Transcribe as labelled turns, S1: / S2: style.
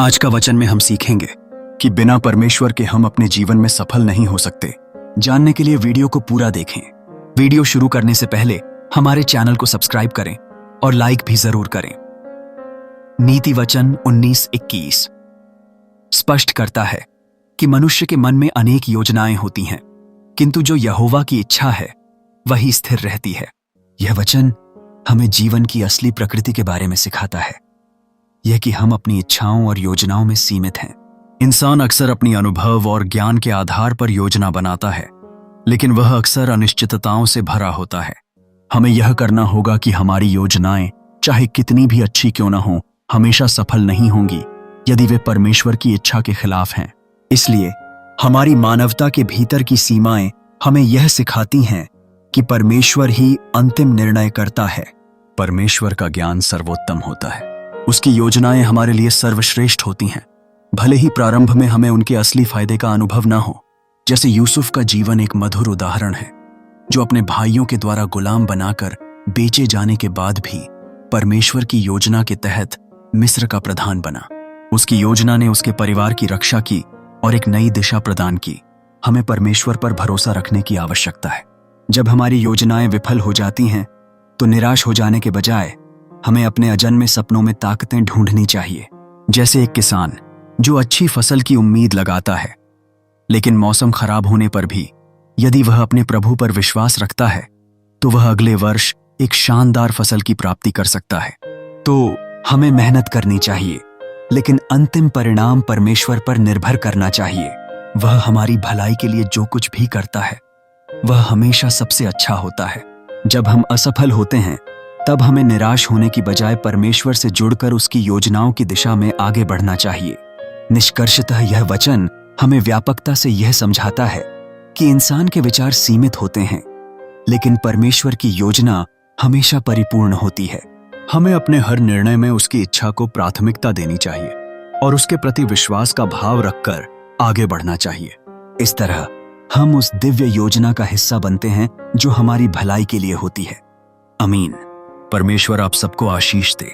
S1: आज का वचन में हम सीखेंगे कि बिना परमेश्वर के हम अपने जीवन में सफल नहीं हो सकते। जानने के लिए वीडियो को पूरा देखें। वीडियो शुरू करने से पहले हमारे चैनल को सब्सक्राइब करें और लाइक भी जरूर करें। नीति वचन 19:21 स्पष्ट करता है कि मनुष्य के मन में अनेक योजनाएं होती हैं, किंतु जो यहोवा की इच्छा है वही स्थिर रहती है। यह वचन हमें जीवन की असली प्रकृति के बारे में सिखाता है, यह कि हम अपनी इच्छाओं और योजनाओं में सीमित हैं। इंसान अक्सर अपनी अनुभव और ज्ञान के आधार पर योजना बनाता है, लेकिन वह अक्सर अनिश्चितताओं से भरा होता है। हमें यह करना होगा कि हमारी योजनाएं चाहे कितनी भी अच्छी क्यों न हो, हमेशा सफल नहीं होंगी यदि वे परमेश्वर की इच्छा के खिलाफ हैं। इसलिए हमारी मानवता के भीतर की सीमाएं हमें यह सिखाती हैं कि परमेश्वर ही अंतिम निर्णय करता है। परमेश्वर का ज्ञान सर्वोत्तम होता है, उसकी योजनाएं हमारे लिए सर्वश्रेष्ठ होती हैं, भले ही प्रारंभ में हमें उनके असली फायदे का अनुभव ना हो। जैसे यूसुफ का जीवन एक मधुर उदाहरण है, जो अपने भाइयों के द्वारा गुलाम बनाकर बेचे जाने के बाद भी परमेश्वर की योजना के तहत मिस्र का प्रधान बना। उसकी योजना ने उसके परिवार की रक्षा की और एक नई दिशा प्रदान की। हमें परमेश्वर पर भरोसा रखने की आवश्यकता है। जब हमारी योजनाएं विफल हो जाती हैं तो निराश हो जाने के बजाय हमें अपने अजन्मे सपनों में ताकतें ढूंढनी चाहिए। जैसे एक किसान जो अच्छी फसल की उम्मीद लगाता है, लेकिन मौसम खराब होने पर भी यदि वह अपने प्रभु पर विश्वास रखता है तो वह अगले वर्ष एक शानदार फसल की प्राप्ति कर सकता है। तो हमें मेहनत करनी चाहिए, लेकिन अंतिम परिणाम परमेश्वर पर निर्भर करना चाहिए। वह हमारी भलाई के लिए जो कुछ भी करता है वह हमेशा सबसे अच्छा होता है। जब हम असफल होते हैं तब हमें निराश होने की बजाय परमेश्वर से जुड़कर उसकी योजनाओं की दिशा में आगे बढ़ना चाहिए। निष्कर्षतः यह वचन हमें व्यापकता से यह समझाता है कि इंसान के विचार सीमित होते हैं, लेकिन परमेश्वर की योजना हमेशा परिपूर्ण होती है। हमें अपने हर निर्णय में उसकी इच्छा को प्राथमिकता देनी चाहिए और उसके प्रति विश्वास का भाव रखकर आगे बढ़ना चाहिए। इस तरह हम उस दिव्य योजना का हिस्सा बनते हैं जो हमारी भलाई के लिए होती है। आमीन। परमेश्वर आप सबको आशीष दे।